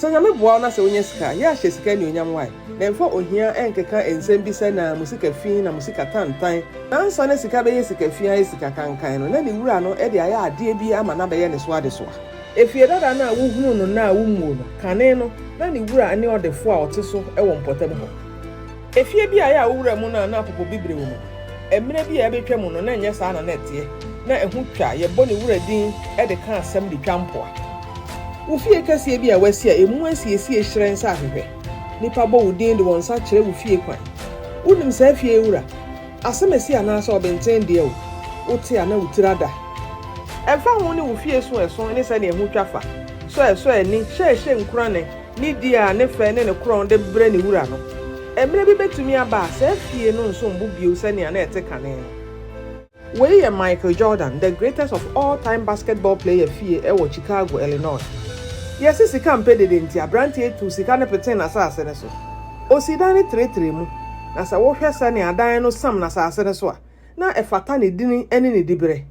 Sanya me boa na se onye sika ya hye sika ni onyam wai na mfa ohia enkeka ensem bi se na musika fi na musika tantan na nsa na sika be ye sika fi ya sika kankan no na ni wura no e de aya ade bi ama na be ye ne so ade so a efie dada na wohunu no na wummu no kane no na ni wura ani odefo a ote so e wo mpotam ho efie bi aya wura mu na popo bibre wo mu emre bi ya betwa mu no na nya sa na nete na ehu twa ye bo ni wura din e de kan asem di twampoa Ufie kase bi a wasi a emu asiesie hyiren sa ahwehwe nipa bo wudin de wonsa kire ufie kwan unim sa fie wura asemesi anasa obenten de o uti ana utirada emfa ho ne ufie so eso ne se ne ehu twafa so ani hye nkura ne dia ne fe ne kron de bre ne wura no emre bi betumi aba sa fie no nso mbu bio se ne ana ete kane we ye Michael Jordan, the greatest of all-time basketball player fie ewo Chicago, Illinois. Yes, sika mpede de nti abrante etu sika ne peten na saase ne so. Osidani 33 mu. Na sa wo hwe sa ne adan no sam na saase ne so a. Na efata ne dini ene ne dibere.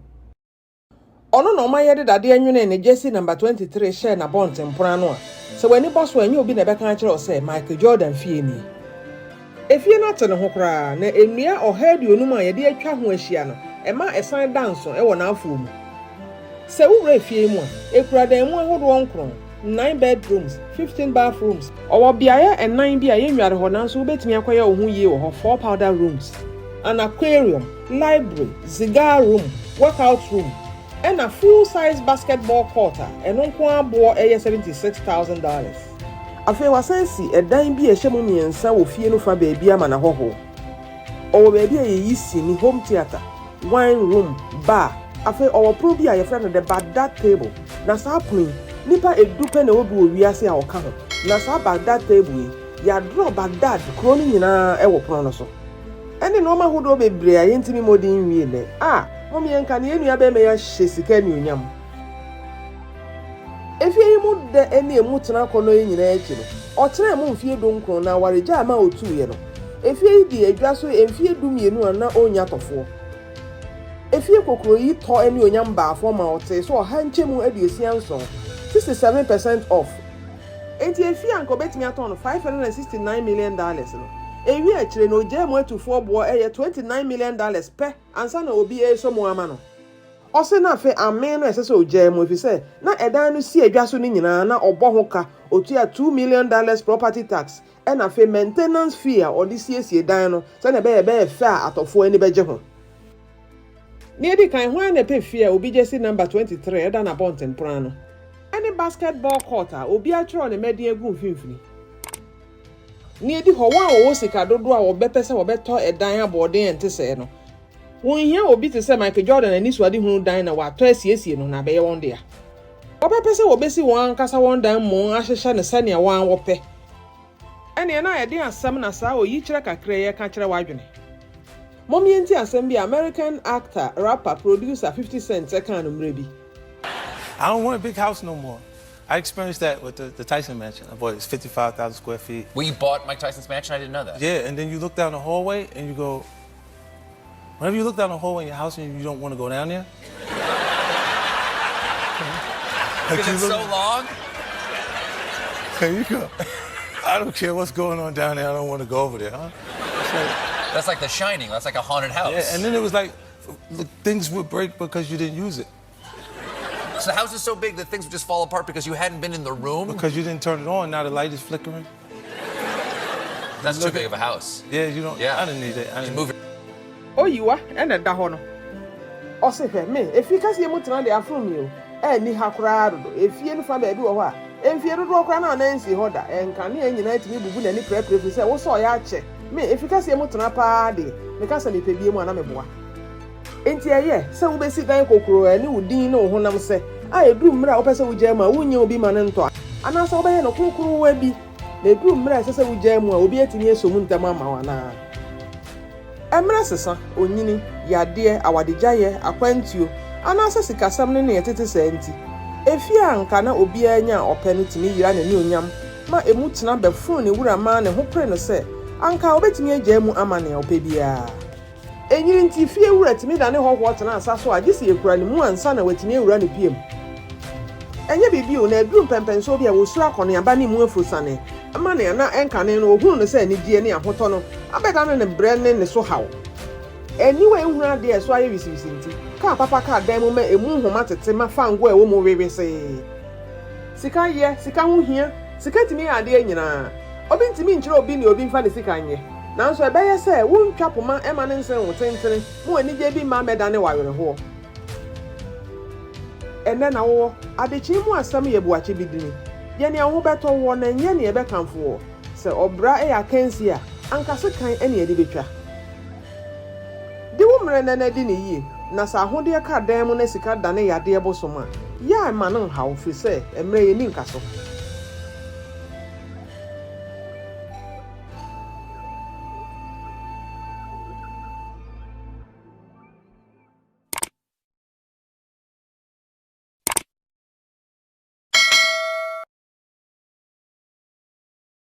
Ono no maye de dade anwene ne jersey number 23 share na bont mpona no a. Se wani boss wani obi na beka kire o se Michael Jordan fie ni. Efie na te ne ho kra na enua ohadi onum a ye de atwa ho ahia no. Ema esan dance e na afo mu. Se wo wura fie mu a ekura dan mu ahodo nkron. 9 bedrooms, 15 bathrooms. Owo biaya and 9 bi aye nware ho nanso wo betimi akoye ohun yie wo ho 4 powder rooms, an aquarium, library, cigar room, workout room, and a full-size basketball court. And nko abo eye $76,000. Afi wasansi edan bi ehye mu miensa wo fie no fa baabi ama na hoho. Owo baabi aye yisi ni home theater, wine room, bar. Afi owo pro bi aye friend the Baghdad table. Na sa prin nipa edupe na obi owiase a oka ho na sa Baghdad table ya draw Baghdad kroni nyina e wo pono no so ene no ma hodo bebre aye ntimi modin wie le momi enka na enua be me ya hye sika ni onyam efie yi mu de ene emu tena kono nyina echi no o kire mu mfie do nkron na wareja ma otu ye no efie yi di adwa so emfie du mienu na onya tofo efie kokoro yi to ene onyam ba afo ma ote so ha nchemu aduosia nso 67% off. Enti efi anko betimi aton $569 million no. Ewi akire no jemu etu fo bo eye $29 million pe ansa na obi eso mo ama no. Ose na fe amen no esese ojemu efi se na edan no si adwaso ni nyina na obo ho ka otua $2 million property tax e na fe maintenance fee a odi siesie dan no se na be fe atofo ani beje ho. Ni edi kan ho na pe fee obi jesi number 23 eda na bonten prano. Any basketball court obi atro on medin egu mfimfini ni edi ho wa wo sika dodo a wo bepese wo beto edan abode ente se no won hia obi te se Michael Jordan ani suade hunu dan na wa to asiesie no na be ye won de a wo bepese wo besi won kasa won dan mo ahyehye ne sane a wan wo pe ene na ye de asem na sa o yi kire kakra ye ka kire wadwene mom ye nti asem bi American actor, rapper, producer 50 Cent e kan no mrebi I don't want a big house no more. I experienced that with the Tyson mansion. I bought it. It's 55,000 square feet. Well, you bought Mike Tyson's mansion? I didn't know that. Yeah, and then you look down the hallway and you go, whenever you look down the hallway in your house and you don't want to go down there. Because it's so long? There you go. I don't care what's going on down there. I don't want to go over there, huh? That's like The Shining. That's like a haunted house. Yeah, and then it was like, things would break because you didn't use it. So the house is so big that things would just fall apart because you hadn't been in the room? Because you didn't turn it on. Now the light is flickering. That's too big of a house. Yeah, you don't. Yeah. I didn't need it. I didn't move it. Oh, you are? And a dahono. Ose fe me, if you can see mo tena de afro mi o. Ni hakura do. If you no fa baby wo ho a, enfie do kra na na nsi hoda. Enka ne nyina timi bubu na ni prepare fi say wo so ya che. Me if you can see mo tena pa de, me ka se me pebie mu ana me boa. Enti eye, se wo besi dan kokoro ani udin na wo honam se. Edu mra opese wo jema wunye obi ma ne nto ana so be no kokoro wa bi na edu mra sese wo jema obi etini esomu ntama ma wana emra sesa onyini yade awadejaye akwantuo ana se sikasam ne ne yetete sa enti efi anka na obi anya ope no timi yira na ni onyam ma emu tena be fun ne wura ma ne ho pre no se anka obetimi agyamu ama ne ope bia enyiri nti fie wura timi da ne ho ho tena asaso agisi ekura ne mu ansa na watimi ewura ne piem enye bibi o na aduru pempenso bi a wosura akone aba ni mu afusane ama ne na enkane no ohunu no se ni die ne ahoto no abeda no ne bre ne so hawo eniwe ehunu ade eso aye wisibisi nti ka papa ka dan mu ma emu homa tete ma fango ewo mu wewe se sika ye sika hu hia sika timi ade anyina obi ntimi nkyere obi ne obi mfa ne sika nye nanso ebeye se wontwa poma ema ne nsen wo tentere mu anije bi ma meda ne wawere ho ene na wo adechi mu asam ye buache bidini ye ne ho beto wo na nye ne ebe kanfo wo se obra e akansi a ankase kan ene edi betwa di wo mre na di ne yi na sa ahode ka dan mu na sika dane yade ebosoma ya ma no hawo fi se emre ye ni nkaso